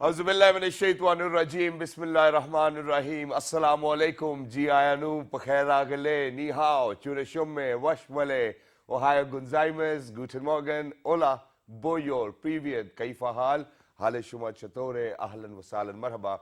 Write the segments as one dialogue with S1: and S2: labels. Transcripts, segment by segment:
S1: اعوذ باللہ من الشیطان الرجیم بسم اللہ الرحمن الرحیم السلام علیکم جی آیانو بخیر آگلے نیہاو چورشمے وشملے اوہایو گنزائمز گوٹن مورگن اولا بویور پریویت کیف حال شما چطورے اہلا وسہلا مرحبا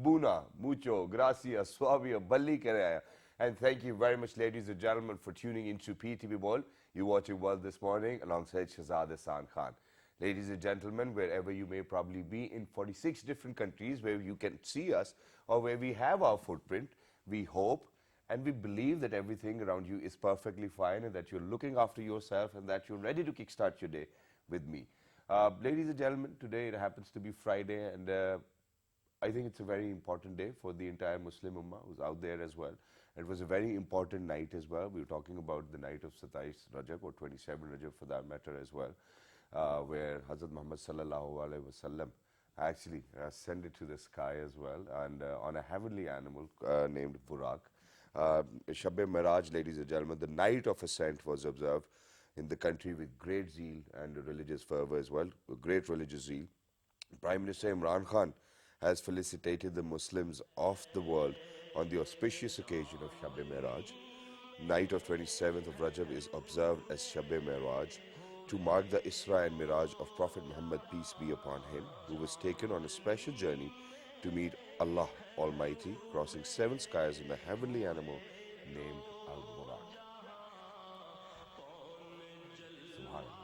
S1: بونا موچو گراسیا سوابیا بلی کرے آیا and thank you very much ladies and gentlemen for tuning into PTV World. You're watching World this morning alongside Shahzad Ahsan Khan. Ladies and gentlemen, wherever you may probably be in 46 different countries where you can see us or where we have our footprint, we hope and we believe that everything around you is perfectly fine and that you're looking after yourself and that you're ready to kickstart your day with me. Ladies and gentlemen, today it happens to be Friday and I think it's a very important day for the entire Muslim Ummah who's out there as well. It was a very important night as well. We were talking about the night of 27 Rajab or 27 Rajab for that matter as well. Where Hazrat Muhammad sallallahu alaihi wasallam actually ascended to the sky as well and on a heavenly animal named Buraq. Shab-e Miraj, ladies and gentlemen, the night of ascent was observed in the country with great zeal and religious fervor as well, great religious zeal. Prime Minister Imran Khan has felicitated the Muslims of the world on the auspicious occasion of Shab-e Miraj. Night of 27th of Rajab is observed as Shab-e Miraj to mark the Isra and Miraj of Prophet Muhammad, peace be upon him, who was taken on a special journey to meet Allah Almighty, crossing 7 skies in a heavenly animal named Al-Buraq. Subhanallah.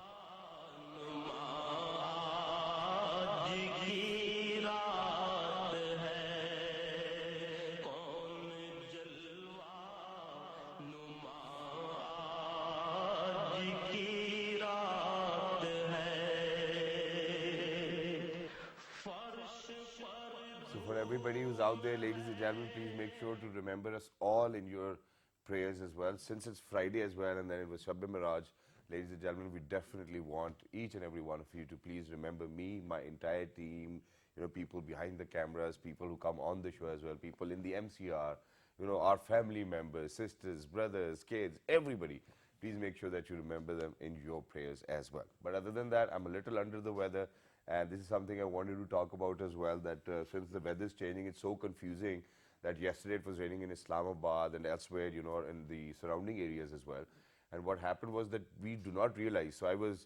S1: For everybody who's out there, ladies and gentlemen, please make sure to remember us all in your prayers as well. Since it's Friday as well and then it was Shab-e Miraj, ladies and gentlemen, we definitely want each and every one of you to please remember me, my entire team, people behind the cameras, people who come on the show as well, people in the MCR, our family members, sisters, brothers, kids, everybody. Please make sure that you remember them in your prayers as well. But other than that, I'm a little under the weather. And this is something I wanted to talk about as well, that since the weather is changing, it's so confusing that yesterday it was raining in Islamabad and elsewhere, in the surrounding areas as well. And what happened was that we do not realize. So I was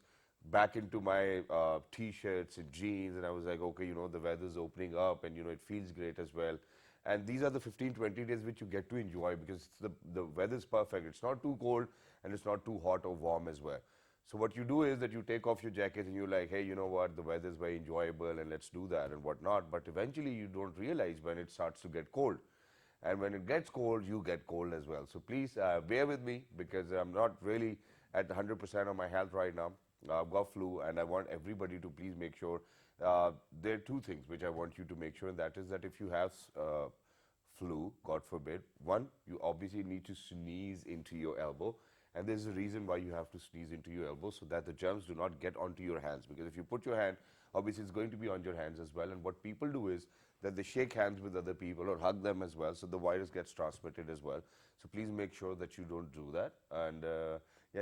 S1: back into my T-shirts and jeans and I was like, okay, the weather's opening up and, it feels great as well. And these are the 15-20 days which you get to enjoy because the weather's perfect. It's not too cold and it's not too hot or warm as well. So what you do is that you take off your jacket and you're like, hey, you know what, the weather is very enjoyable and let's do that and whatnot. But eventually you don't realize when it starts to get cold. And when it gets cold, you get cold as well. So please bear with me because I'm not really at 100% of my health right now. I've got flu and I want everybody to please make sure. There are two things which I want you to make sure, and that is that if you have flu, God forbid, one, you obviously need to sneeze into your elbow. And there's a reason why you have to sneeze into your elbow so that the germs do not get onto your hands. Because if you put your hand, obviously it's going to be on your hands as well. And what people do is that they shake hands with other people or hug them as well. So the virus gets transmitted as well. So please make sure that you don't do that. And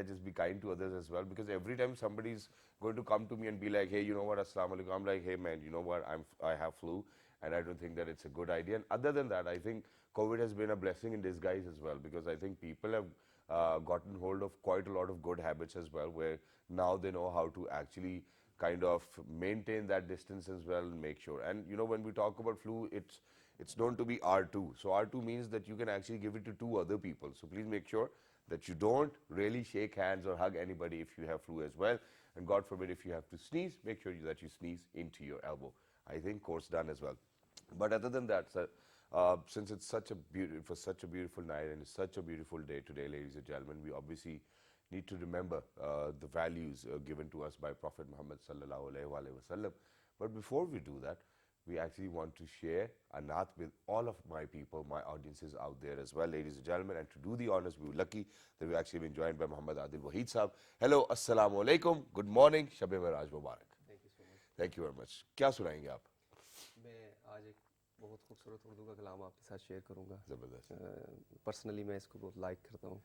S1: just be kind to others as well. Because every time somebody's going to come to me and be like, hey, you know what, Assalamu alaikum. I'm like, hey man, you know what, I have flu. And I don't think that it's a good idea. And other than that, I think COVID has been a blessing in disguise as well. Because I think people have gotten hold of quite a lot of good habits as well, where now they know how to actually kind of maintain that distance as well and make sure. And when we talk about flu, it's known to be R2. So R2 means that you can actually give it to 2 other people. So please make sure that you don't really shake hands or hug anybody if you have flu as well. And God forbid, if you have to sneeze, make sure that you sneeze into your elbow. I think course done as well. But other than that, sir, since it was such a beautiful night and it's such a beautiful day today, ladies and gentlemen, we obviously need to remember the values given to us by Prophet Muhammad sallallahu alaihi wasallam. But before we do that, we actually want to share a naat with all of my people, my audiences out there as well, ladies and gentlemen. And to do the honors, we were lucky that we've actually been joined by Muhammad Adil Waheed Sahab. Hello, assalamu alaikum, good morning, Shab-e Miraj Mubarak.
S2: Thank you so much.
S1: Thank you very much. کیا سنائیں گے آپ؟
S2: میں آج ایک بہت خوبصورت اردو کا کلام آپ کے ساتھ شیئر کروں گا.
S1: زبردست.
S2: پرسنلی میں اس کو بہت لائک کرتا ہوں.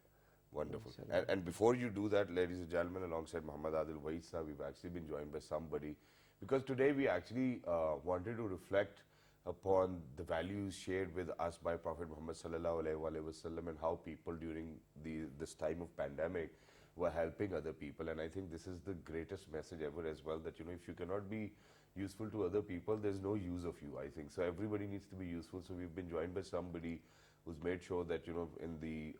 S1: Wonderful. And before you do that, ladies and gentlemen, alongside Muhammad Adil Waheed Sahab, we've actually been joined by somebody because today we actually wanted to reflect upon the values shared with us by Prophet Muhammad sallallahu alaihi wasallam, and how people during this time of pandemic were helping other people. And I think this is the greatest message ever as well, that if you cannot be useful to other people, there's no use of you, I think. So everybody needs to be useful. So we've been joined by somebody who's made sure that in the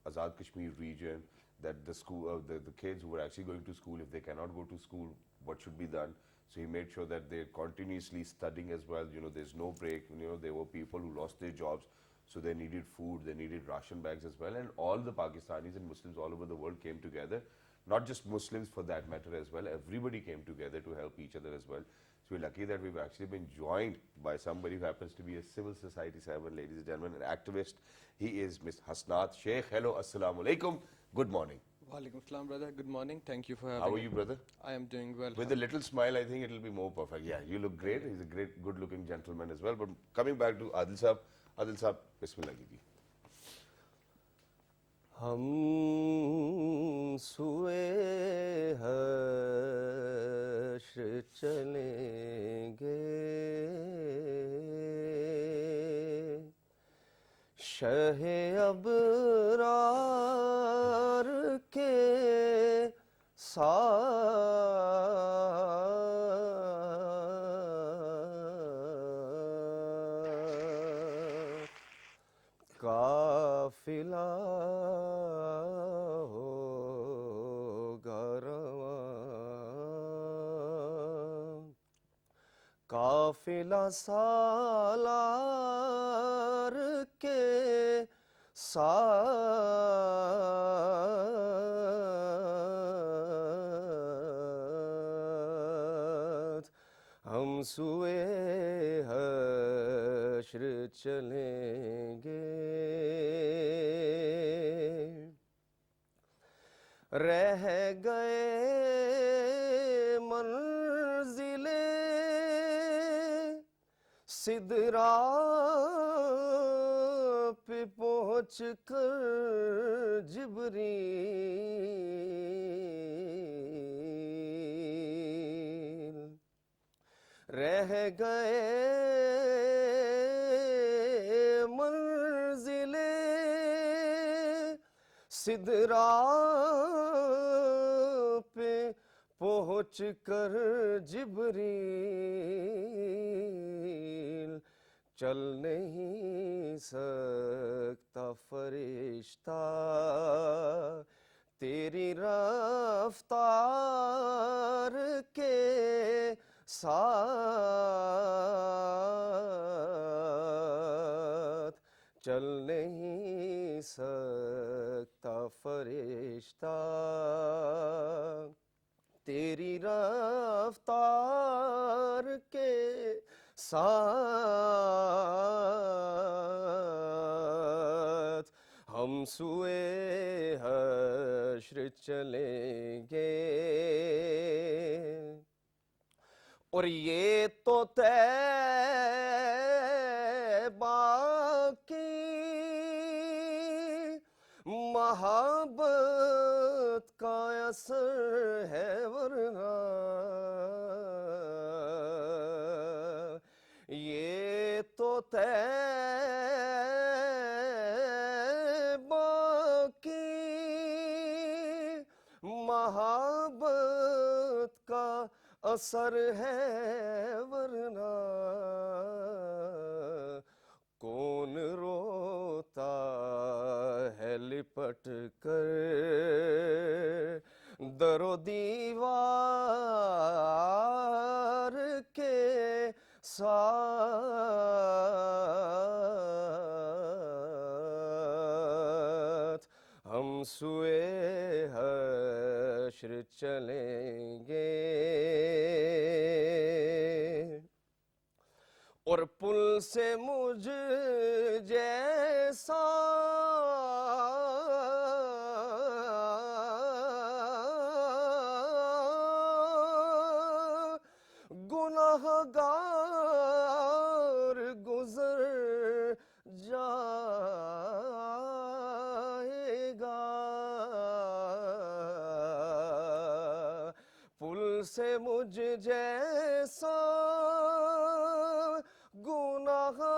S1: Azad Kashmir region, that the school, the kids who are actually going to school, if they cannot go to school, what should be done? So he made sure that they're continuously studying as well. There's no break. There were people who lost their jobs, so they needed food, they needed ration bags as well. And all the Pakistanis and Muslims all over the world came together, not just Muslims for that matter as well. Everybody came together to help each other as well. So we're lucky that we've actually been joined by somebody who happens to be a civil society servant, ladies and gentlemen, an activist. He is Ms. Hasnaat Sheikh. Hello, assalamu alaikum. Good morning.
S3: Walaikum assalam, brother. Good morning. Thank you for having me.
S1: How are you, brother?
S3: I am doing well.
S1: With a little smile, I think it'll be more perfect. Yeah, you look great. He's a great, good-looking gentleman as well. But coming back to Adil Saab, Bismillah ji.
S2: ہم سوئے حشر چلیں گے شہ ابرار کے ساتھ قافلہ قافلہ سالار کے ساتھ ہم سوئے حشر چلیں گے رہ گئے سدرا پہ پہنچ کر جبریل رہ گئے منزل سدرا پہ پہنچ کر جبریل چل نہیں سکتا فرشتہ تیری رفتار کے ساتھ چل نہیں سکتا فرشتہ تیری رفتار کے ساتھ ہم سوئے حشر چلیں گے اور یہ تو طیبہ کی محبت کا اثر ہے ورنہ یہ تو طیبہ کی محبت کا اثر ہے ورنہ کون روتا ہے لپٹ کر در و دیوار کے ساتھ ہم سوئے حشر چلیں گے اور پل سے مجھ جیسا گناہگار گزر جائے گا پل سے مجھ جیسا گناہگار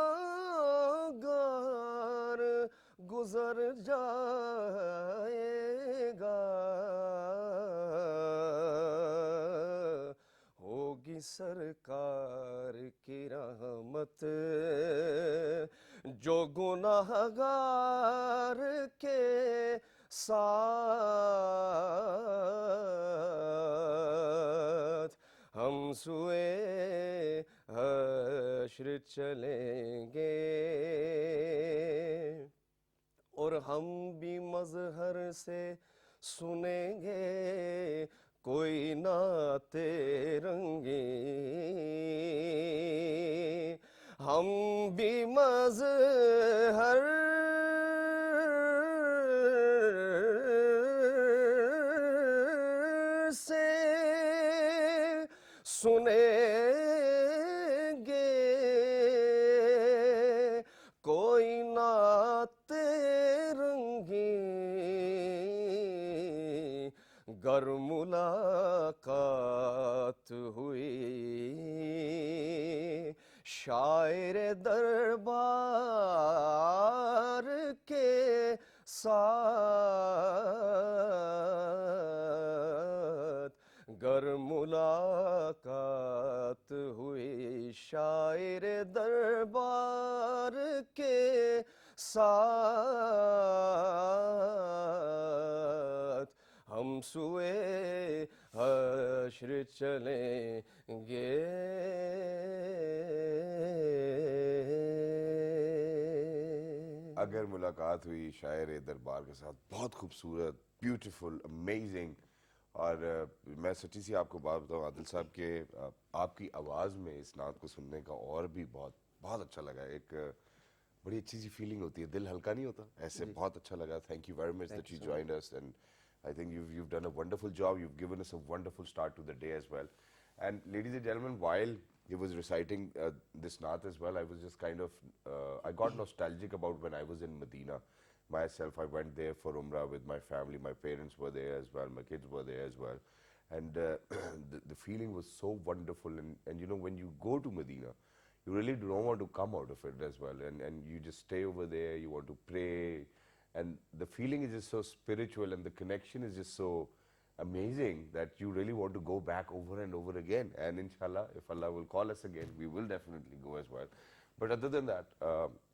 S2: گزر جائے گا ہوگی سرکار کی رحمت جو گناہگار کے ساتھ ہم سوئے حشر چلیں گے اور ہم بھی مظہر سے سنیں گے کوئی نعت رنگیں ہم بھی مظہر سے سنیں گے کوئی نعت رنگیں گر ملاقات ہوئی شاعر دربار کے ساتھ گر ملاقات ہوئی شاعر دربار کے ساتھ ہم سوئے حشر چلیں گے
S1: اگر ملاقات ہوئی شاعر دربار کے ساتھ. بہت خوبصورت, بیوٹیفل, امیزنگ. اور میں سچی سی آپ کو بات بتاؤں عادل صاحب کہ آپ کی آواز میں اس نعت کو سننے کا اور بھی بہت بہت اچھا لگا. ایک بڑی اچھی سی فیلنگ ہوتی ہے, دل ہلکا نہیں ہوتا ایسے. بہت اچھا لگا. Thank you very much that you joined us, and I think you've done a wonderful job. You've given us a wonderful start to the day as well. And ladies and gentlemen, while he was reciting this naat as well, I was just kind of, I got nostalgic about when I was in Medina. Myself, I went there for Umrah with my family. My parents were there as well. My kids were there as well. And the feeling was so wonderful. And you know, when you go to Medina, you really don't want to come out of it as well. And you just stay over there, you want to pray. And the feeling is just so spiritual and the connection is just so amazing that you really want to go back over and over again. And inshallah, if Allah will call us again, we will definitely go as well. But other than that,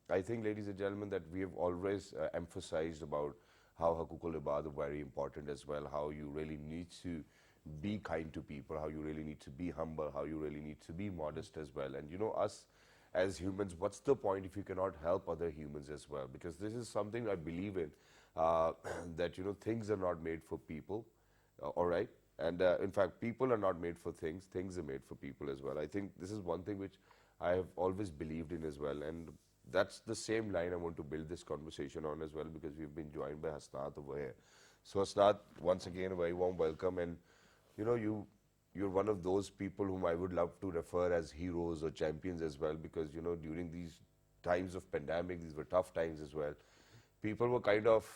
S1: I think, ladies and gentlemen, that we have always emphasized about how Haqooqul Ibad are very important as well, how you really need to be kind to people, how you really need to be humble, how you really need to be modest as well. And you know, us as humans, what's the point if you cannot help other humans as well? Because this is something I believe in, that, you know, things are not made for people, all right? And in fact, people are not made for things, things are made for people as well. I think this is one thing which I have always believed in as well. And that's the same line I want to build this conversation on as well, because we've been joined by Hasnaat over here. So Hasnaat, once again, a very warm welcome. And, you know, you're one of those people whom I would love to refer as heroes or champions as well, because, you know, during these times of pandemic, these were tough times as well. People were kind of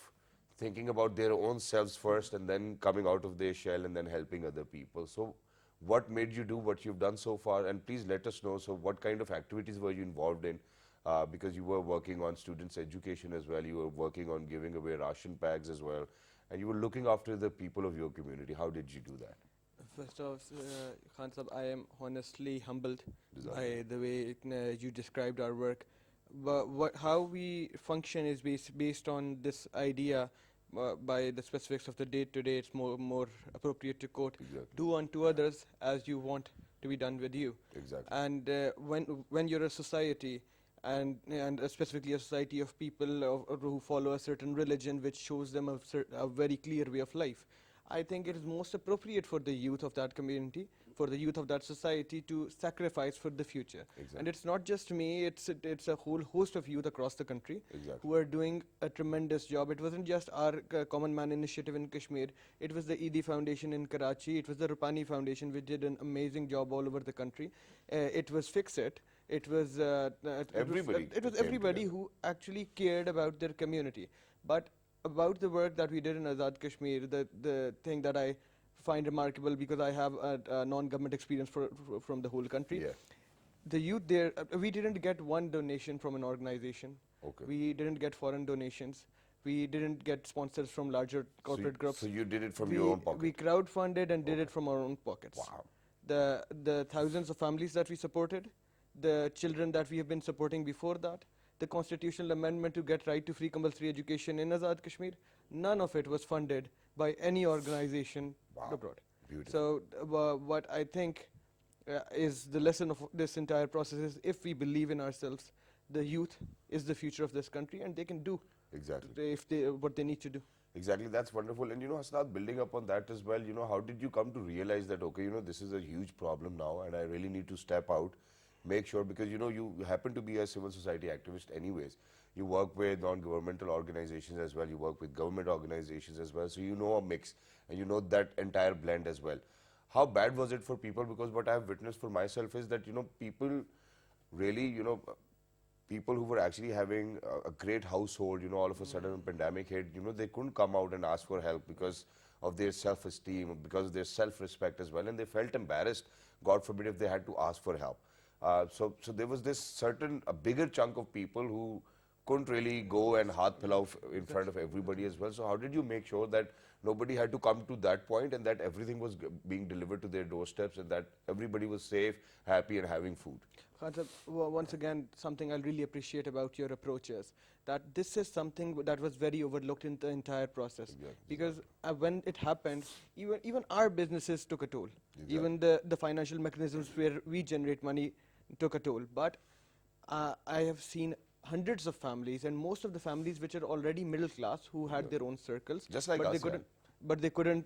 S1: thinking about their own selves first and then coming out of their shell and then helping other people. So what made you do what you've done so far? And please let us know, so what kind of activities were you involved in? Because you were working on students' education as well, you were working on giving away ration packs as well, and you were looking after the people of your community. How did you do that?
S3: First off, Khan Sahab, I am honestly humbled by the way you described our work. But how we function is based on this idea, by the specifics of the day-to-day. It's more appropriate to quote,
S1: Exactly.
S3: do unto others as you want to be done with you.
S1: Exactly.
S3: And when you're a society, and specifically a society of people who follow a certain religion which shows them a very clear way of life, I think it is most appropriate for the youth of that community, for the youth of that society, to sacrifice for the future.
S1: Exactly.
S3: And it's not just me, it's a whole host of youth across the country
S1: Exactly.
S3: who are doing a tremendous job. It wasn't just our Common Man initiative in Kashmir, it was the Eidi Foundation in Karachi, it was the Rupani Foundation which did an amazing job all over the country. It was Fix It. It was
S1: Everybody
S3: It was
S1: came
S3: everybody
S1: together.
S3: who actually cared about their community. But about the work that we did in Azad Kashmir, the thing that I find remarkable, because I have a non-government experience from the whole country.
S1: Yeah.
S3: The youth there, we didn't get one donation from an organization.
S1: Okay.
S3: We didn't get foreign donations. We didn't get sponsors from larger corporate groups.
S1: So you did it from your own pocket.
S3: We crowdfunded and did it from our own pockets.
S1: Wow.
S3: The thousands of families that we supported, the children that we have been supporting before that, the constitutional amendment to get right to free compulsory education in Azad Kashmir, none of it was funded by any organization abroad.
S1: Beautiful.
S3: So what I think is the lesson of this entire process is, if we believe in ourselves, the youth is the future of this country, and they can do
S1: Exactly.
S3: what they need to do.
S1: Exactly, that's wonderful. And Hasnaat, building up on that as well, how did you come to realize that, okay, this is a huge problem now and I really need to step out, make sure, because, you happen to be a civil society activist anyways. You work with non-governmental organizations as well, you work with government organizations as well, so you know a mix and you know that entire blend as well. How bad was it for people? Because what I have witnessed for myself is that, people really, people who were actually having a great household, all of a sudden when pandemic hit, they couldn't come out and ask for help because of their self-esteem, because of their self-respect as well, and they felt embarrassed, God forbid, if they had to ask for help. So there was this a bigger chunk of people who couldn't really go and haath philao in front of everybody as well. So how did you make sure that nobody had to come to that point and that everything was being delivered to their doorsteps and that everybody was safe, happy and having food?
S3: Khan Sahib, once again, something I really appreciate about your approach is that this is something that was very overlooked in the entire process.
S1: Exactly.
S3: Because when it happened, even our businesses took a toll.
S1: Exactly.
S3: Even the financial mechanisms where we generate money took a toll. But I have seen hundreds of families, and most of the families which are already middle class, who had their own circles,
S1: Just like
S3: but
S1: us,
S3: they couldn't, but they couldn't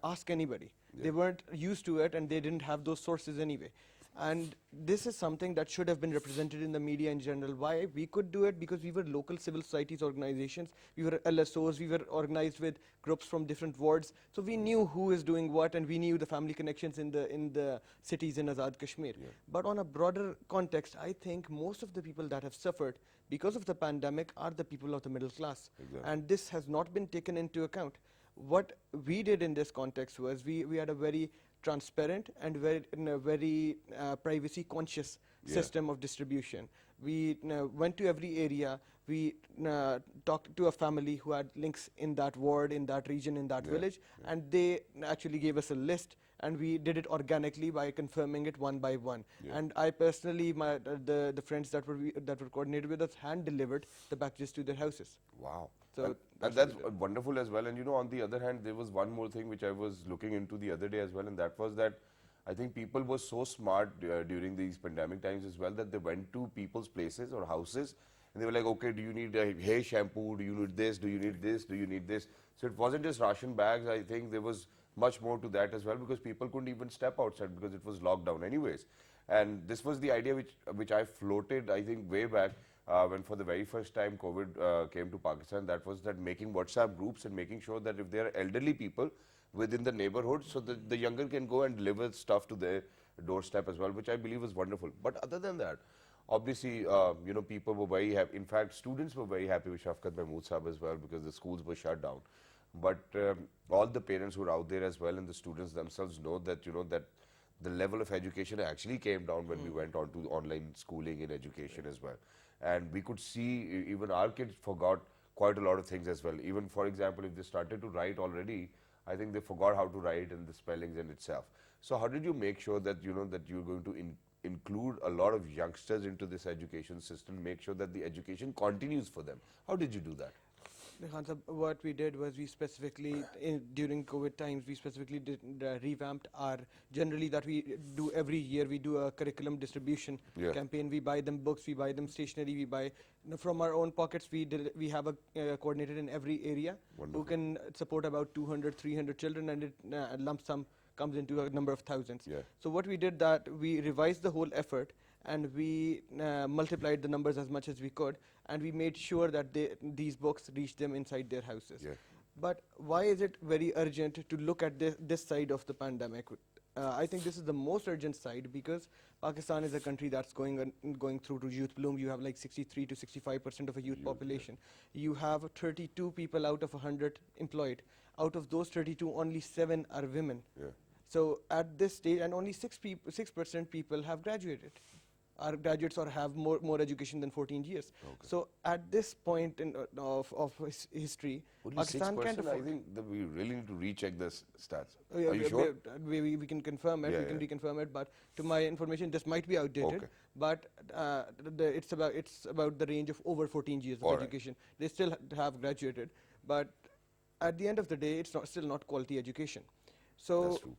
S3: ask anybody. They weren't used to it, and they didn't have those sources anyway. And this is something that should have been represented in the media in general. Why? We could do it because we were local civil societies organizations, we were LSOs, we were organized with groups from different wards, so we knew who is doing what, and we knew the family connections in the cities in Azad Kashmir. But on a broader context, I think most of the people that have suffered because of the pandemic are the people of the middle class. And this has not been taken into account. What we did in this context was we had a very transparent and very privacy conscious system of distribution. We went to every area, we talked to a family who had links in that ward, in that region, in that village, and they actually gave us a list, and we did it organically by confirming it one by one. And I personally, the friends that were coordinated with us, hand delivered the packages to their houses.
S1: Wow.
S3: So
S1: and that's wonderful as well. And on the other hand, there was one more thing which I was looking into the other day as well, and that was that I think people were so smart during these pandemic times as well, that they went to people's places or houses and they were like, okay, do you need hair shampoo? Do you need this? Do you need this? Do you need this? So it wasn't just ration bags. I think there was much more to that as well, because people couldn't even step outside because it was locked down anyways. And this was the idea which I floated, I think, way back. When for the very first time COVID came to Pakistan, that was that making WhatsApp groups and making sure that if there are elderly people within the neighborhood, so that the younger can go and deliver stuff to their doorstep as well, which I believe is wonderful. But other than that, obviously, people were very happy. In fact, students were very happy with Shafqat Mahmood Sahab as well, because the schools were shut down. But all the parents who are out there as well, and the students themselves know that, that the level of education actually came down when we went on to online schooling and education as well. And we could see even our kids forgot quite a lot of things as well. Even, for example, if they started to write already, I think they forgot how to write and the spellings in itself. So how did you make sure that, that you're going to include a lot of youngsters into this education system, make sure that the education continues for them? How did you do that?
S3: Khan Sahib, what we did was we specifically, during COVID times, we specifically revamped our, generally that we do every year, we do a curriculum distribution campaign. We buy them books, we buy them stationery, we buy, from our own pockets, we have a coordinator in every area who can support about 200, 300 children, and it lump sum comes into a number of thousands. So what we did, that we revised the whole effort, and we multiplied the numbers as much as we could, and we made sure that these books reached them inside their houses. But why is it very urgent to look at this side of the pandemic? I think this is the most urgent side, because Pakistan is a country that's going through to youth bloom. You have like 63 to 65% of a youth population. You have 32 people out of 100 employed. Out of those 32, only 7 are women.
S1: Yeah.
S3: So at this stage, and only 6% people have graduated, are graduates or have more education than 14 years.
S1: Okay.
S3: So at this point of history,
S1: Only
S3: Pakistan
S1: 6%.
S3: can't
S1: I
S3: afford.
S1: think that we really need to recheck this stats.
S3: Yeah,
S1: Are you sure?
S3: we can confirm it.
S1: Yeah,
S3: We can
S1: yeah.
S3: reconfirm it. But to my information, this might be outdated.
S1: Okay.
S3: But it's about the range of over 14 years of
S1: All right.
S3: education. They still have graduated, but at the end of the day, it's still not quality education. So
S1: That's true.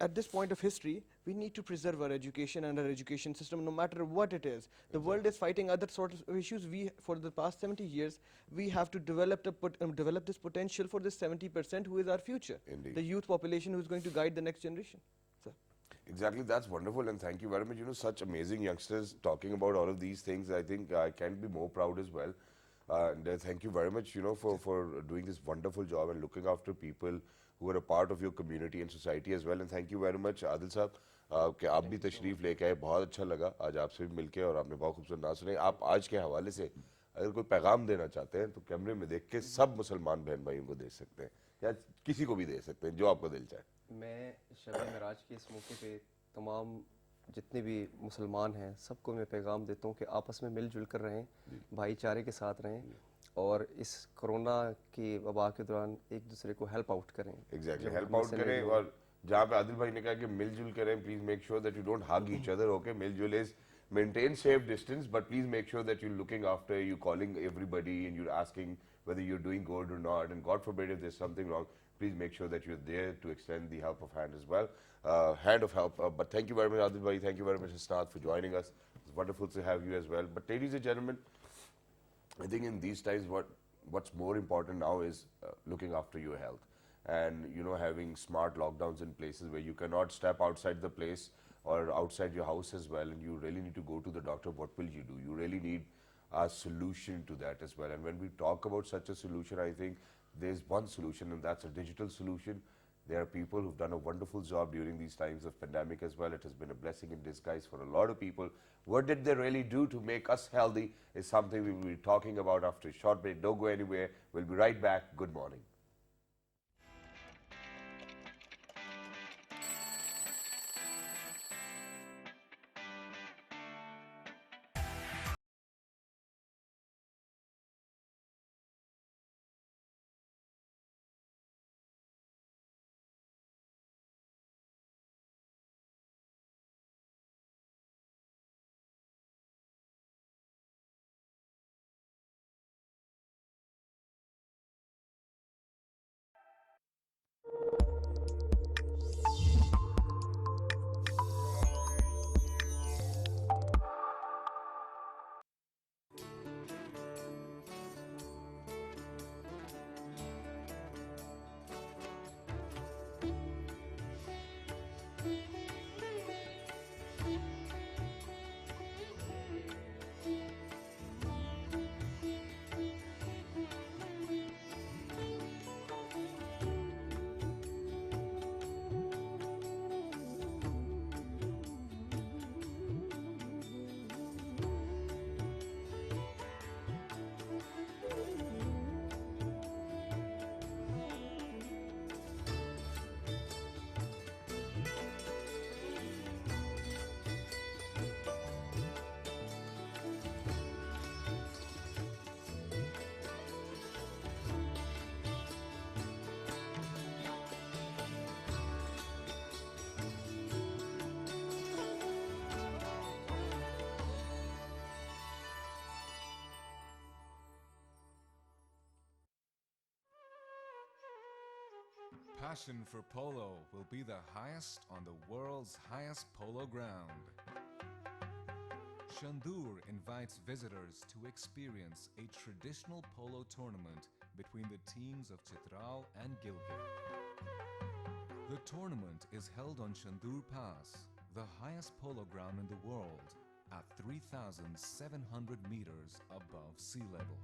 S3: at this point of history, we need to preserve our education and our education system, no matter what it is. The world is fighting other sorts of issues. For the past 70 years, we have to develop this potential for this 70% who is our future.
S1: Indeed.
S3: The youth population who is going to guide the next generation. So,
S1: Exactly, that's wonderful, and thank you very much. You know, such amazing youngsters talking about all of these things. I think I can be more proud as well. And thank you very much, you know, for doing this wonderful job and looking after people who are a part of your community and society as well. And thank you very much, Adil साहब, कि आप भी तशरीफ लेके आए. बहुत अच्छा लगा आज आपसे भी मिलके, और आपने बहुत खूबसूरत नात सुनाई. आप आज के हवाले से अगर कोई पैगाम देना चाहते हैं तो कैमरे में देख के सब मुसलमान बहन भाइयों को दे सकते हैं, या किसी को भी दे सकते हैं, जो आपको दिल चाहे.
S2: मैं शब मराज के इस मौके पे तमाम जितने भी मुसलमान हैं सबको मैं पैगाम देता हूँ कि आपस में मिलजुल कर रहें, भाईचारे के साथ रहें, और इस कोरोना की वबा के दौरान एक दूसरे को हेल्प आउट करें.
S1: एग्जैक्टली,
S2: जब
S1: हेल्प
S2: हम
S1: आउट
S2: से
S1: करें.
S2: मिलने-
S1: और जहाँ पे आदिल भाई ने कहा कि मिलजुल करें, please make sure that you don't hug each other. Okay, मिलजुल is maintain safe distance, but please make sure that you're looking after, you calling everybody and you're asking whether you're doing good or not, and God forbid if there's something wrong, please make sure that you're there to extend the help of hand as well, hand of help. But thank you very much, Adil bhai, thank you very much, Hasnaat, for joining us. It's wonderful to have you as well. But ladies and gentlemen, I think in these times what's more important now is looking after your health, and you know, having smart lockdowns in places where you cannot step outside the place or outside your house as well, and you really need to go to the doctor. What will you do? You really need a solution to that as well. And when we talk about such a solution, I think there's one solution, and that's a digital solution. There are people who've done a wonderful job during these times of pandemic as well. It has been a blessing in disguise for a lot of people. What did they really do to make us healthy is something we will be talking about after a short break. Don't go anywhere. We'll be right back. Good morning.
S4: Passion for polo will be the highest on the world's highest polo ground. Shandur invites visitors to experience a traditional polo tournament between the teams of Chitral and Gilgit. The tournament is held on Shandur Pass, the highest polo ground in the world, at 3,700 meters above sea level.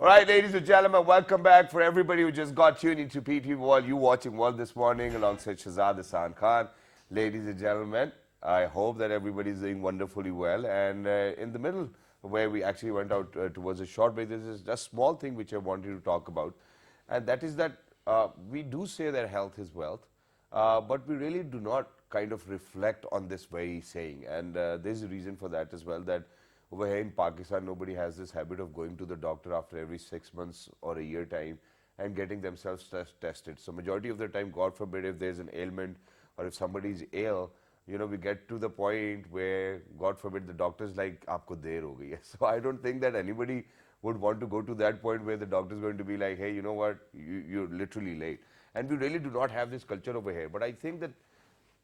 S1: All right, ladies and gentlemen, welcome back. For everybody who just got tuned into PT World, you watching World this morning alongside Shahzad Hassan Khan. Ladies and gentlemen, I hope that everybody's doing wonderfully well. And in the middle, where we actually went out towards a short break, this is just a small thing which I wanted to talk about. And that is that we do say that health is wealth, but we really do not kind of reflect on this very saying. And there's a reason for that as well, that over here in Pakistan, nobody has this habit of going to the doctor after every 6 months or a year time and getting themselves tested. So majority of the time, God forbid, if there's an ailment or if somebody's ill, you know, we get to the point where, God forbid, the doctor's like, aapko der ho gayi hai. So I don't think that anybody would want to go to that point where the doctor's going to be like, hey, you know what, you're literally late. And we really do not have this culture over here. But I think that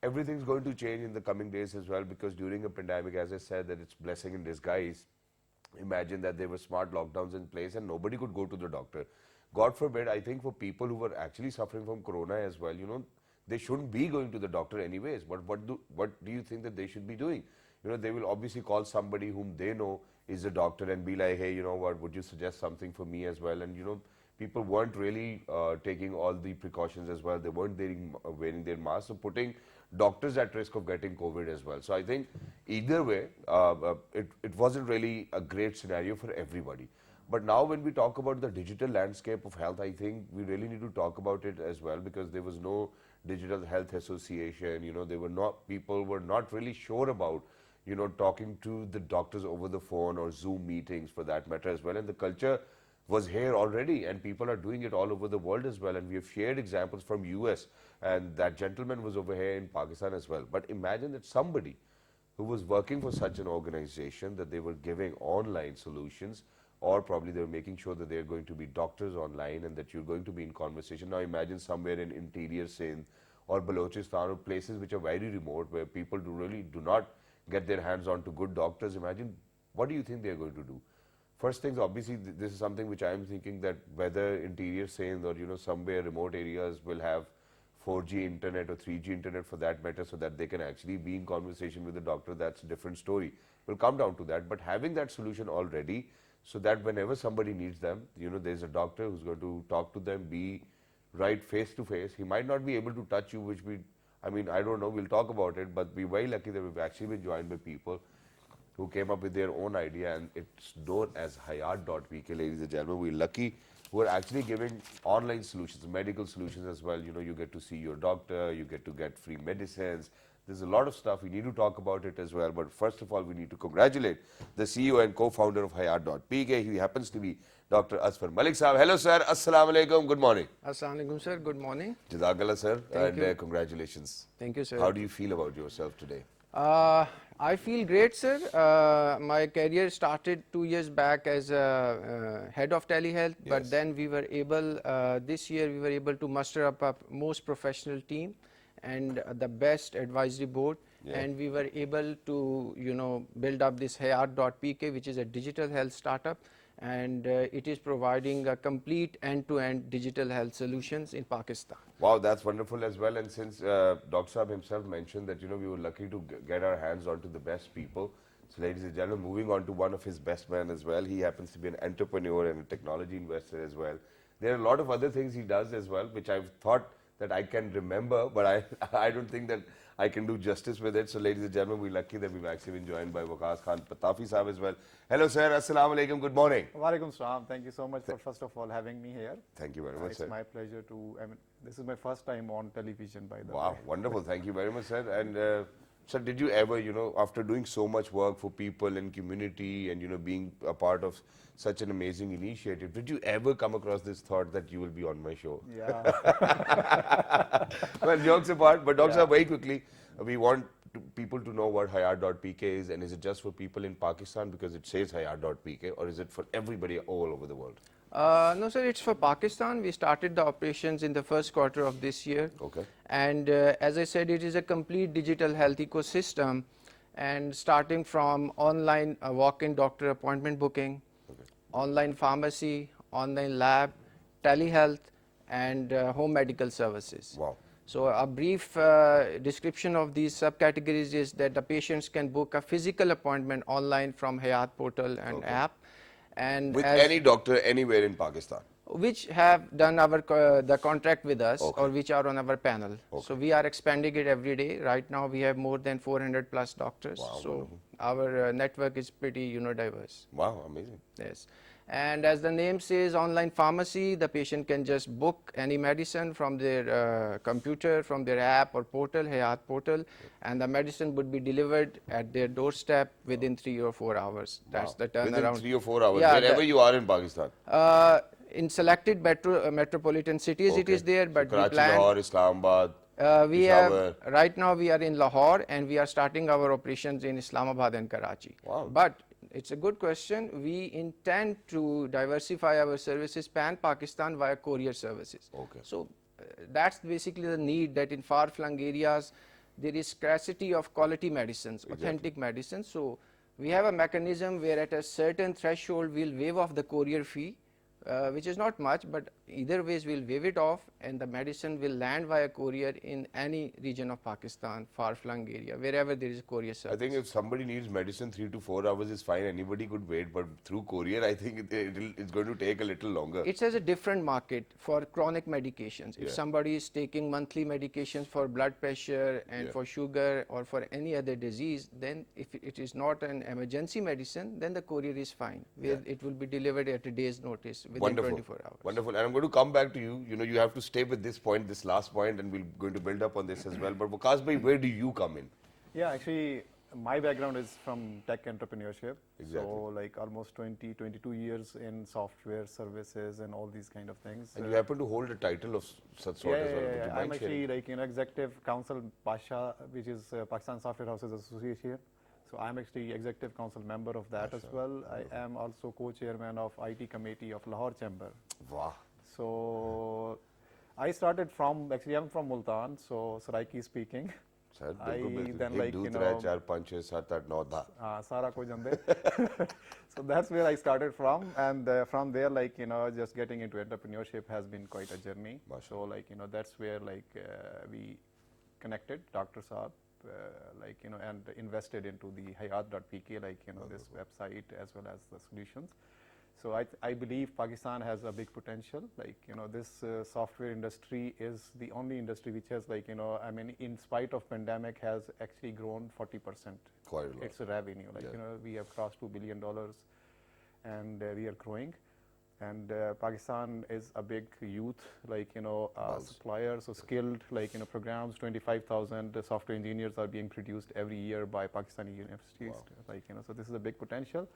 S1: everything's going to change in the coming days as well, because during a pandemic, as I said, that it's blessing in disguise. Imagine that there were smart lockdowns in place and nobody could go to the doctor. God forbid, I think for people who were actually suffering from corona as well, you know, they shouldn't be going to the doctor anyways. But what do you think that they should be doing? You know, they will obviously call somebody whom they know is a doctor and be like, hey, you know what, would you suggest something for me as well? And you know, people weren't really taking all the precautions as well. They weren't wearing their masks, so putting doctors at risk of getting COVID as well. So I think either way, it wasn't really a great scenario for everybody. But now when we talk about the digital landscape of health, I think we really need to talk about it as well, because there was no digital health association. You know, people were not really sure about, you know, talking to the doctors over the phone or Zoom meetings for that matter as well. And the culture was here already, and people are doing it all over the world as well. And we have shared examples from US, and that gentleman was over here in Pakistan as well. But imagine that somebody who was working for such an organization, that they were giving online solutions, or probably they were making sure that they're going to be doctors online and that you're going to be in conversation. Now imagine somewhere in interior Sindh or Balochistan or places which are very remote, where people really do not get their hands on to good doctors. Imagine, what do you think they're going to do? First things, obviously, this is something which I'm thinking, that whether interior Sindh or, you know, somewhere remote areas will have 4G internet or 3G internet for that matter, so that they can actually be in conversation with the doctor, that's a different story. We'll come down to that, but having that solution already, so that whenever somebody needs them, you know, there's a doctor who's going to talk to them, be right face to face. He might not be able to touch you, I don't know, we'll talk about it, but we're very lucky that we've actually been joined by people who came up with their own idea, and it's known as Hayat.pk, ladies and gentlemen. We're lucky who are actually giving online solutions, medical solutions as well. You know, you get to see your doctor, you get to get free medicines. There's a lot of stuff. We need to talk about it as well. But first of all, we need to congratulate the CEO and co-founder of Hayat.pk. He happens to be Dr. Asfar Malik Sahab. Hello, sir. Assalamu alaikum. Good morning.
S3: Assalamu alaikum, sir. Good morning.
S1: Jazakallah, sir.
S3: Thank you.
S1: Congratulations.
S3: Thank you, sir.
S1: How do you feel about yourself today?
S3: I feel great, sir. My career started 2 years back as a head of telehealth, but then we were able, this year we were able to muster up a most professional team and the best advisory board, and we were able to, you know, build up this Hayat.pk, which is a digital health startup, and it is providing a complete end-to-end digital health solutions in Pakistan.
S1: Wow, that's wonderful as well. And since Dr. Saab himself mentioned that, you know, we were lucky to get our hands onto the best people. So ladies and gentlemen, moving on to one of his best men as well. He happens to be an entrepreneur and a technology investor as well. There are a lot of other things he does as well, which I've thought that I can remember, but I don't think that I can do justice with it. So ladies and gentlemen, we're lucky that we've actually been joined by Waqas Khan Patafi Sahab as well. Hello, sir. Assalamu alaikum. Good morning.
S5: Walaikum salam. Thank you so much for first of all having me here.
S1: Thank you very much, sir.
S5: It's my pleasure to, this is my first time on television, by the way.
S1: Wow, wonderful. Thank you very much, sir. And sir, did you ever, you know, after doing so much work for people and community and, you know, being a part of such an amazing initiative, did you ever come across this thought that you will be on my show?
S5: Yeah.
S1: Well, jokes apart, but Dr. Saab, very quickly, we want people to know what Hayat.pk is, and is it just for people in Pakistan because it says Hayat.pk, or is it for everybody all over the world?
S3: No, sir, it's for Pakistan. We started the operations in the first quarter of this year.
S1: Okay.
S3: And as I said, it is a complete digital health ecosystem, and starting from online walk-in doctor appointment booking, online pharmacy, online lab, telehealth, and home medical services.
S1: Wow.
S3: So a brief description of these subcategories is that the patients can book a physical appointment online from Hayat portal and app,
S6: and
S1: With
S6: as
S1: any doctor anywhere in Pakistan.
S6: which have done the contract with us
S1: Okay.
S6: or which are on our panel. So we are expanding it every day. Right now we have more than 400 plus doctors.
S1: Wow,
S6: so
S1: wonderful.
S6: our network is pretty diverse.
S1: Wow, amazing.
S6: Yes. And as the name says, online pharmacy, the patient can just book any medicine from their computer, from their app or portal, Hayat portal, and the medicine would be delivered at their doorstep within 3 or 4 hours. That's the turnaround.
S1: Within 3 or 4 hours,
S6: Yeah,
S1: wherever you are in Pakistan.
S6: In selected metropolitan cities it is there, but we
S1: Karachi,
S6: plan.
S1: Lahore, Islamabad,
S6: We
S1: Peshawar.
S6: have right now we are in Lahore and we are starting our operations in Islamabad and Karachi.
S1: Wow.
S6: But it's a good question. We intend to diversify our services pan Pakistan via courier services.
S1: Okay.
S6: So that's basically the need, that in far-flung areas there is scarcity of quality medicines, authentic medicines. So we have a mechanism where at a certain threshold we'll waive off the courier fee, which is not much, but either ways we'll waive it off and the medicine will land via courier in any region of Pakistan, far-flung area, wherever there is a courier service.
S1: I think if somebody needs medicine 3 to 4 hours is fine, anybody could wait, but through courier, I think it's going to take a little longer.
S6: It has a different market for chronic medications. If somebody is taking monthly medications for blood pressure and for sugar or for any other disease, then if it is not an emergency medicine, then the courier is fine. It will be delivered at a day's notice within
S1: Wonderful.
S6: 24 hours.
S1: Wonderful. And I'm going to come back to you. You have to stay with this point, this last point, and we're going to build up on this as well. But Waqas bhai, where do you come in?
S5: Yeah, actually, my background is from tech entrepreneurship.
S1: Exactly.
S5: So like almost 22 years in software services and all these kind of things.
S1: And you happen to hold a title of such sort as well. Would you
S5: I'm
S1: mind
S5: actually
S1: sharing?
S5: like executive council Pasha, which is Pakistan Software Houses Association. So I'm actually executive council member of that as well. I am also co-chairman of IT committee of Lahore Chamber.
S1: Wow.
S5: So I started from, actually I'm from Multan, so Saraiki speaking.
S1: Sir,
S5: I
S1: bilkul,
S5: then
S1: bilkul.
S5: like,
S1: Ek,
S5: you
S1: do,
S5: know,
S1: tre, char, panch, chhe, sat, aat, nau, da.
S5: Sara ko jande. So that's where I started from, and from there, like, just getting into entrepreneurship has been quite a journey. So like, that's where like we connected Dr. Saab, and invested into the Hayat.pk, like, this website as well as the solutions. So I believe Pakistan has a big potential. Like, this software industry is the only industry which has, like, in spite of pandemic, has actually grown 40%.
S1: Quite a lot.
S5: It's a revenue. Like, we have crossed $2 billion and we are growing. And Pakistan is a big youth, like, supplier, so skilled, like, programs. 25,000 software engineers are being produced every year by Pakistani universities. Like, so this is a big potential.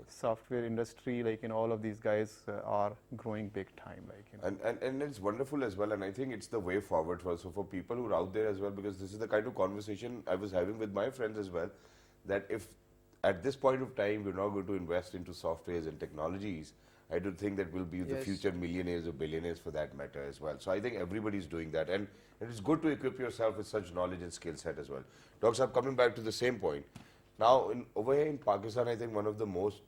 S5: Software industry, like, all of these guys are growing big time, like,
S1: And it's wonderful as well, and I think it's the way forward for people who are out there as well, because this is the kind of conversation I was having with my friends as well, that if at this point of time we're not going to invest into softwares and technologies, I don't think that we'll be the future millionaires or billionaires for that matter as well. So I think everybody's doing that, and it is good to equip yourself with such knowledge and skill set as well. Dr. Saab, coming back to the same point, now over here in Pakistan, I think one of the most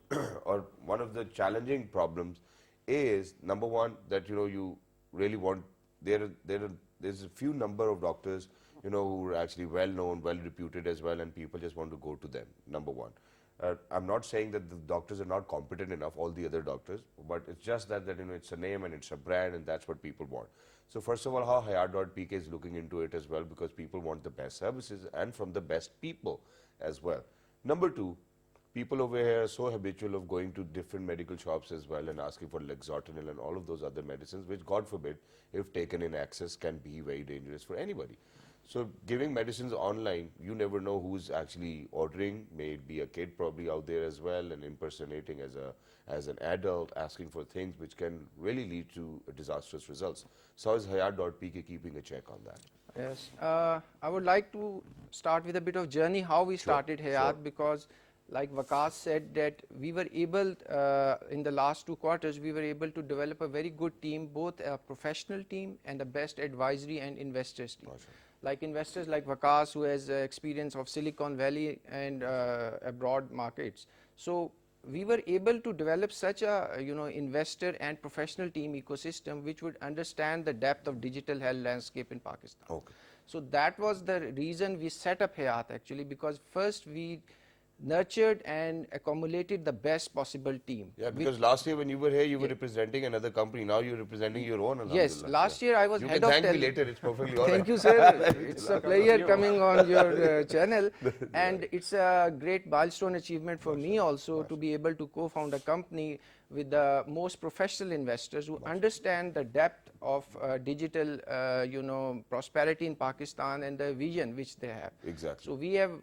S1: or one of the challenging problems is, number one, that you really want, there's a few number of doctors who are actually well known, well reputed as well, and people just want to go to them, number one. I'm not saying that the doctors are not competent enough, all the other doctors, but it's just that it's a name and it's a brand, and that's what people want. So first of all, how Hayat.pk is looking into it as well, because people want the best services and from the best people as well. Number two, people over here are so habitual of going to different medical shops as well and asking for Lexotanil and all of those other medicines, which, God forbid, if taken in excess, can be very dangerous for anybody. So giving medicines online, you never know who's actually ordering. May it be a kid probably out there as well, and impersonating as an adult, asking for things which can really lead to disastrous results. So how is Hayat.pk keeping a check on that?
S6: Yes, I would like to start with a bit of journey how we started Hayat, because like Waqas said, that we were able, in the last 2 quarters, we were able to develop a very good team, both a professional team and the best advisory and investors team. Like investors like Waqas, who has experience of Silicon Valley and abroad markets. So we were able to develop such a investor and professional team ecosystem which would understand the depth of digital health landscape in Pakistan.
S1: Okay.
S6: So that was the reason we set up Hayat actually, because first we nurtured and accumulated the best possible team.
S1: Yeah, because last year when you were here, you were representing another company. Now you're representing your own.
S6: Yes,
S1: Alhamdulillah.
S6: last year I was
S1: You
S6: head
S1: can
S6: of
S1: thank me
S6: tele-
S1: later. It's perfectly all right.
S6: Thank you, sir. It's a pleasure coming on your channel, and it's a great milestone achievement for me also to be able to co-found a company with the most professional investors who understand the depth of digital, prosperity in Pakistan and the vision which they have.
S1: Exactly.
S6: So we have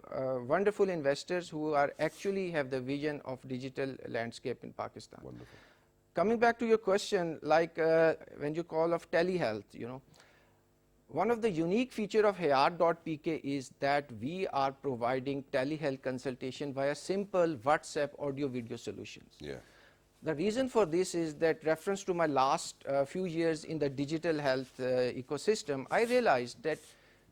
S6: wonderful investors who are actually have the vision of digital landscape in Pakistan.
S1: Wonderful.
S6: Coming back to your question, like when you call of telehealth, one of the unique feature of Hayat.pk is that we are providing telehealth consultation via simple WhatsApp audio video solutions.
S1: Yeah.
S6: The reason for this is that reference to my last few years in the digital health ecosystem, I realized that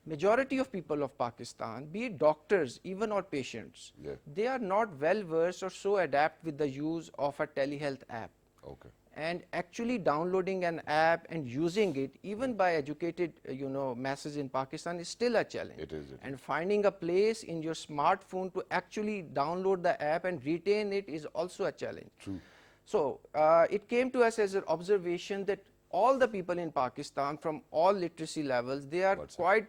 S6: majority of people of Pakistan, be it doctors even or patients,
S1: Yeah.
S6: they are not well versed or so adept with the use of a telehealth app.
S1: Okay.
S6: And actually downloading an app and using it, even by educated masses in Pakistan, is still a challenge.
S1: It is.
S6: And finding a place in your smartphone to actually download the app and retain it is also a challenge.
S1: True.
S6: So it came to us as an observation that all the people in Pakistan from all literacy levels, they are quite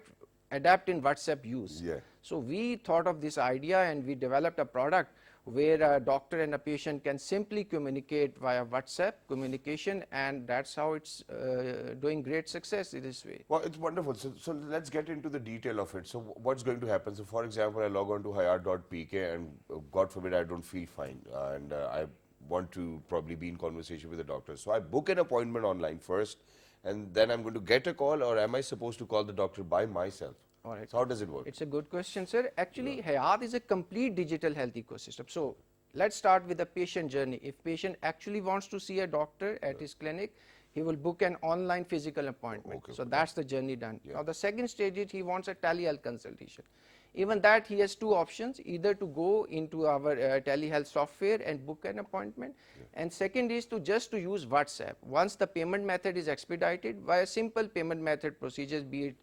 S6: adept in WhatsApp use.
S1: Yeah.
S6: So we thought of this idea and we developed a product where a doctor and a patient can simply communicate via WhatsApp communication, and that's how it's doing great success in this way.
S1: Well, it's wonderful. So let's get into the detail of it. So what's going to happen? So for example, I log on to Hayat.pk and God forbid I don't feel fine and I want to probably be in conversation with a doctor. So I book an appointment online first and then I'm going to get a call, or am I supposed to call the doctor by myself?
S6: All right.
S1: So how does it work?
S6: It's a good question, sir. Actually, Hayat is a complete digital health ecosystem. So let's start with the patient journey. If patient actually wants to see a doctor at his clinic, he will book an online physical appointment.
S1: Okay,
S6: So that's the journey done. Now the second stage is he wants a telehealth consultation. Even that he has two options, either to go into our telehealth software and book an appointment, and second is to just to use WhatsApp. Once the payment method is expedited via simple payment method procedures, be it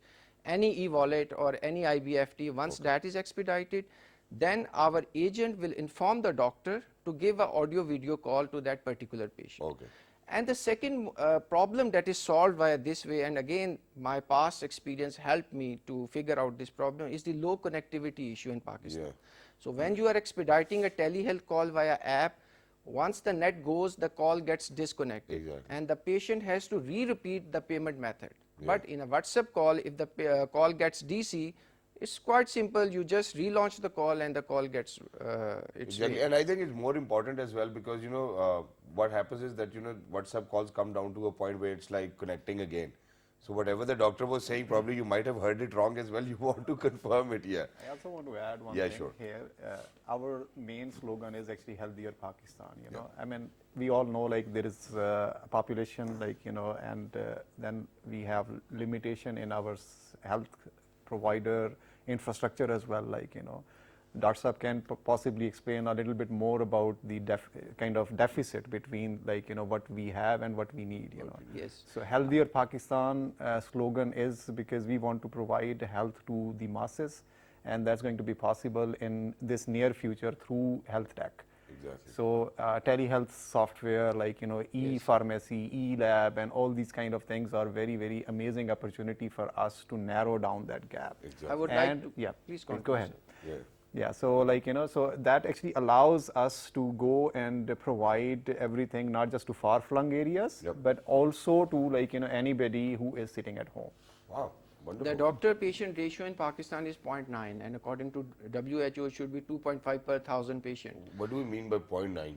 S6: any e-wallet or any IBFT, once that is expedited, then our agent will inform the doctor to give an audio video call to that particular patient.
S1: Okay.
S6: And the second problem that is solved via this way, and again my past experience helped me to figure out this problem, is the low connectivity issue in Pakistan.
S1: Yeah.
S6: So when you are expediting a telehealth call via app, once the net goes, the call gets disconnected.
S1: Exactly.
S6: And the patient has to re-repeat the payment method. But in a WhatsApp call, if the call gets DC, it's quite simple. You just relaunch the call and the call gets
S1: Exactly. And I think it's more important as well because, what happens is that, WhatsApp calls come down to a point where it's like connecting again. So whatever the doctor was saying, probably you might have heard it wrong as well. You want to confirm it, yeah.
S5: I also want to add one
S1: Yeah,
S5: thing
S1: sure.
S5: here. Our main slogan is actually healthier Pakistan. I mean, we all know like there is a population and then we have limitation in our health provider infrastructure as well. Dr. Saab can possibly explain a little bit more about the kind of deficit between what we have and what we need.
S6: Yes.
S5: So healthier Pakistan slogan is because we want to provide health to the masses, and that's going to be possible in this near future through health tech.
S1: Exactly.
S5: So telehealth software like e-pharmacy, e-lab, and all these kind of things are very, very amazing opportunity for us to narrow down that gap.
S1: Exactly.
S6: I would
S5: And
S6: like to,
S5: yeah,
S6: please
S5: go
S6: continue,
S5: ahead.
S6: sir.
S1: Yeah.
S5: Yeah, so so that actually allows us to go and provide everything not just to far-flung areas,
S1: Yep.
S5: but also to anybody who is sitting at home.
S1: Wow. Wonderful.
S6: The doctor-patient ratio in Pakistan is 0.9, and according to WHO, it should be 2.5 per 1,000 patients.
S1: What do we mean by 0.9?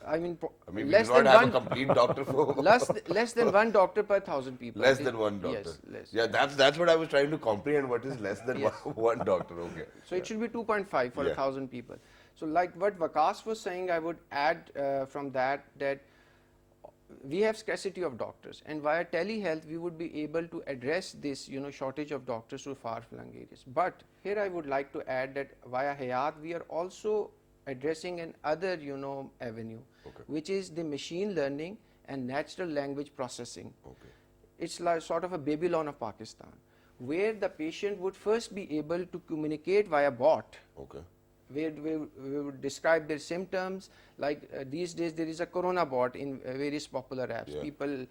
S6: I mean,
S1: I mean, we
S6: less
S1: do
S6: than
S1: not have
S6: one,
S1: a complete doctor for
S6: less than one doctor per 1,000 people.
S1: less than one doctor.
S6: Yes, less.
S1: Yeah, that's what I was trying to comprehend. What is less than
S6: Yes.
S1: one doctor? Okay.
S6: So it should be 2.5 for
S1: Yeah.
S6: 1,000 people. So like what Vikas was saying, I would add from that we have scarcity of doctors, and via telehealth we would be able to address this shortage of doctors to far-flung areas. But here I would like to add that via Hayat we are also addressing another avenue, which is the machine learning and natural language processing.
S1: Okay.
S6: It's like sort of a Babylon of Pakistan, where the patient would first be able to communicate via bot
S1: Okay.
S6: where we would describe their symptoms. Like these days there is a corona bot in various popular apps.
S1: Yeah.
S6: People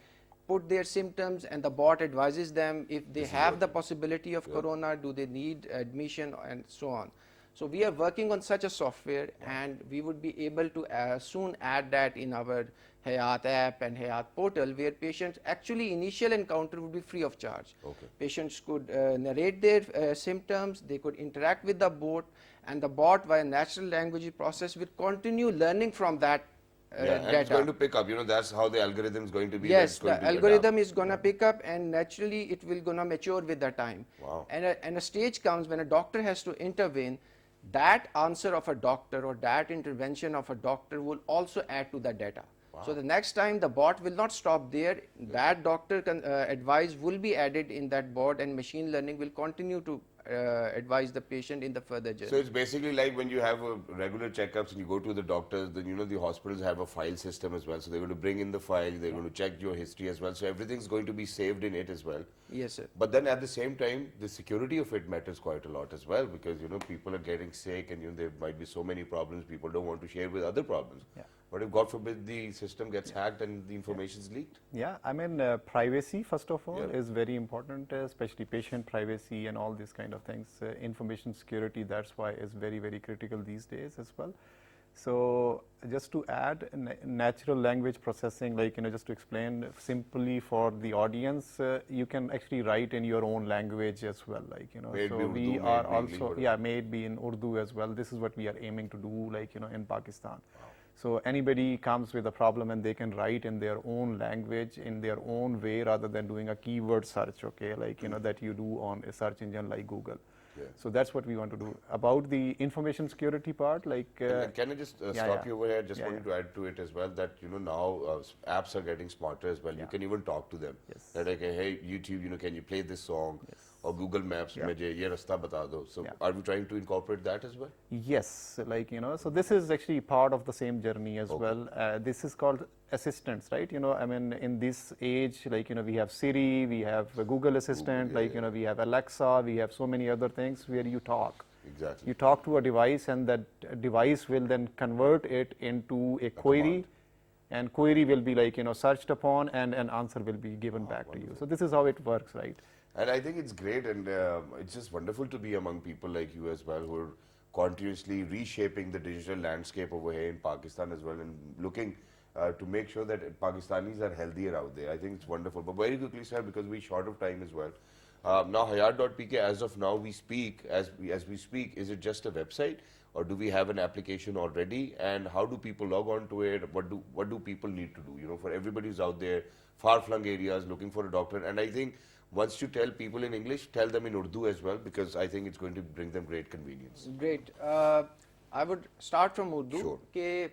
S6: put their symptoms and the bot advises them if they have the possibility of corona, do they need admission, and so on. So we are working on such a software, and we would be able to soon add that in our Hayat app and Hayat portal, where patients actually initial encounter would be free of charge.
S1: Okay.
S6: Patients could narrate their symptoms, they could interact with the bot, and the bot via natural language process will continue learning from that
S1: and
S6: data.
S1: it's going to pick up, that's how the algorithm is going to be.
S6: Yes,
S1: it's going
S6: the
S1: to
S6: algorithm
S1: adapt.
S6: is going to pick up, and naturally it will going to mature with the time.
S1: Wow.
S6: And a stage comes when a doctor has to intervene. That answer of a doctor or that intervention of a doctor will also add to the data. So the next time the bot will not stop there. That doctor advice will be added in that bot, and machine learning will continue to advise the patient in the further journey.
S1: So it's basically like when you have regular checkups and you go to the doctors, then the hospitals have a file system as well. So they're going to bring in the file, they're going to check your history as well. So everything's going to be saved in it as well.
S6: Yes, sir.
S1: But then at the same time, the security of it matters quite a lot as well, because people are getting sick, and there might be so many problems. People don't want to share with other problems.
S5: Yeah.
S1: What if, God forbid, the system gets hacked and the information is leaked?
S5: Yeah, I mean, privacy, first of all,
S1: Yeah.
S5: is very important, especially patient privacy and all these kind of things. Information security, that's why is very, very critical these days as well. So just to add, natural language processing, like, just to explain simply for the audience, you can actually write in your own language as well, like,
S1: May it
S5: so
S1: be Urdu,
S5: we
S1: may
S5: are
S1: it be English,
S5: also,
S1: whatever.
S5: yeah, may it be in Urdu as well. This is what we are aiming to do, like, in Pakistan. So anybody comes with a problem and they can write in their own language, in their own way, rather than doing a keyword search, okay, like, that you do on a search engine like Google.
S1: Yeah.
S5: So that's what we want to do. About the information security part, like...
S1: Can I just
S5: yeah,
S1: stop
S5: yeah.
S1: you over here? Just
S5: Yeah,
S1: wanted to add to it as well that, now apps are getting smarter as well. You can even talk to them.
S5: Yes.
S1: They're like, hey, YouTube, can you play this song?
S5: Yes.
S1: Or Google Maps,
S5: Yeah.
S1: mujhe ye rasta bata do. So
S5: Yeah.
S1: are we trying to incorporate that as well?
S5: Yes, like, so this is actually part of the same journey as
S1: Okay.
S5: well. This is called assistants, right? I mean, in this age, like, we have Siri, we have Google Assistant,
S1: yeah,
S5: like,
S1: yeah.
S5: we have Alexa, we have so many other things where you talk.
S1: Exactly.
S5: You talk to a device, and that device will then convert it into a query,
S1: command.
S5: and query will be like, searched upon, and an answer will be given back to you. So this is how it works, right?
S1: And I think it's great, and it's just wonderful to be among people like you as well, who are continuously reshaping the digital landscape over here in Pakistan as well, and looking to make sure that Pakistanis are healthier out there. I think it's wonderful. But very quickly, sir, because we're short of time as well. Now, Hayat.pk, as of now, we speak, as we speak, is it just a website, or do we have an application already? And how do people log on to it? What do people need to do? For everybody who's out there, far-flung areas, looking for a doctor. And I think once you tell people in English, tell them in Urdu as well, because I think it's going to bring them great convenience.
S6: Great. I would start from Urdu.
S1: Sure.
S6: कि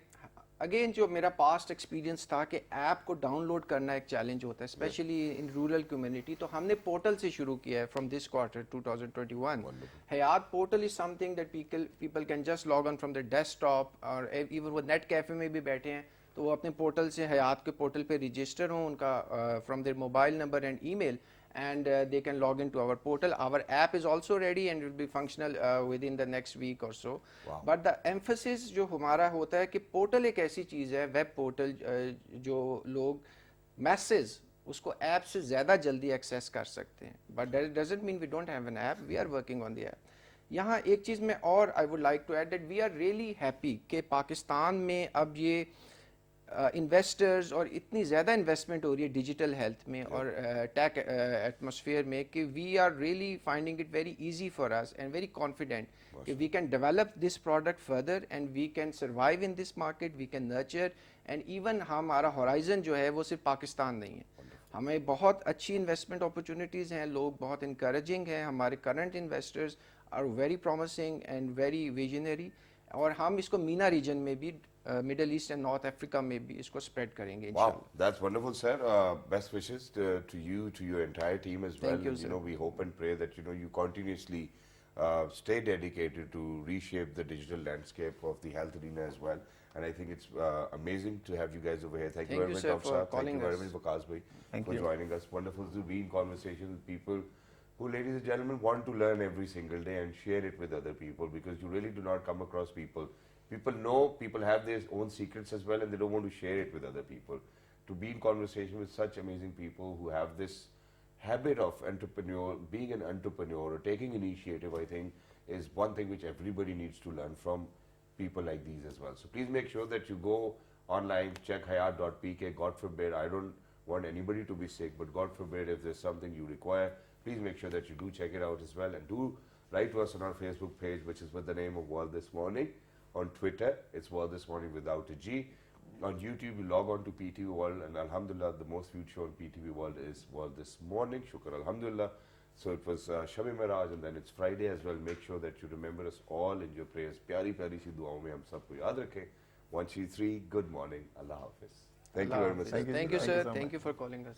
S6: again जो मेरा past experience था कि app को download करना एक challenge होता है स्पेशली इन रूरल कम्युनिटी, तो हमने पोर्टल से शुरू किया है from this quarter 2021. Hayat portal is something that people can just log on from the desktop, और इवन वो नेट कैफे में भी बैठे हैं तो वो अपने पोर्टल से हयात के पोर्टल पे रजिस्टर हों उनका from there mobile number and email, and they can log into our portal. Our app is also ready and will be functional within the next week or so.
S1: Wow.
S6: But the emphasis जो हमारा होता है कि portal एक ऐसी चीज़ है, web portal जो लोग मैसेज उसको ऐप से ज़्यादा जल्दी एक्सेस कर सकते हैं. But that doesn't mean we don't have an app. We are working on the app. यहाँ एक चीज़ मैं और I would like to add that we are really happy कि पाकिस्तान में अब ये इन्वेस्टर्स और इतनी ज़्यादा इन्वेस्टमेंट हो रही है डिजिटल हेल्थ में और टेक एटमॉस्फेयर में कि we are really finding it very easy for us and very confident कि we can develop this product further and we can survive in this market, we can nurture, and even हमारा horizon जो है वो सिर्फ पाकिस्तान नहीं है. हमें बहुत अच्छी इन्वेस्टमेंट अपॉर्चुनिटीज़ हैं, लोग बहुत इंकरेजिंग हैं, हमारे current investors are very promising and very visionary, और हम इसको मीना रीजन में भी Middle East and North Africa में भी इसको स्प्रेड करेंगे इंशाल्लाह.
S1: Wow, that's wonderful, sir. Best wishes to you, to your entire team as well.
S6: Thank you, sir.
S1: We hope and pray that you continuously stay dedicated to reshape the digital landscape of the health arena as well. And I think it's amazing to have you guys over here. Thank you very much,
S6: sir,
S1: Dr.
S6: for
S1: Saab. Thank
S6: calling
S1: you very
S6: us.
S1: much, Waqas bhai,
S5: Thank
S1: for
S5: you.
S1: joining us. Wonderful to be in conversation with people who, ladies and gentlemen, want to learn every single day and share it with other people, because you really do not come across people. People know, people have their own secrets as well, and they don't want to share it with other people. To be in conversation with such amazing people who have this habit of being an entrepreneur or taking initiative, I think, is one thing which everybody needs to learn from people like these as well. So please make sure that you go online, check hayat.pk. God forbid, I don't want anybody to be sick, but God forbid, if there's something you require, please make sure that you do check it out as well, and do write to us on our Facebook page, which is with the name of World This Morning. On Twitter, it's World This Morning without a G. On YouTube, you log on to PTV World, and Alhamdulillah, the most viewed show on PTV World is World This Morning. Shukr Alhamdulillah. So it was Shab-e Miraj, and then it's Friday as well. Make sure that you remember us all in your prayers. Pyari pyari si duaon mein hum sabko yaad rakhein. 1, 2, 3, good morning. Allah Hafiz. Thank you very much.
S6: Thank you,
S5: Thank you
S6: sir.
S5: so
S6: Thank
S5: much.
S6: you for calling us.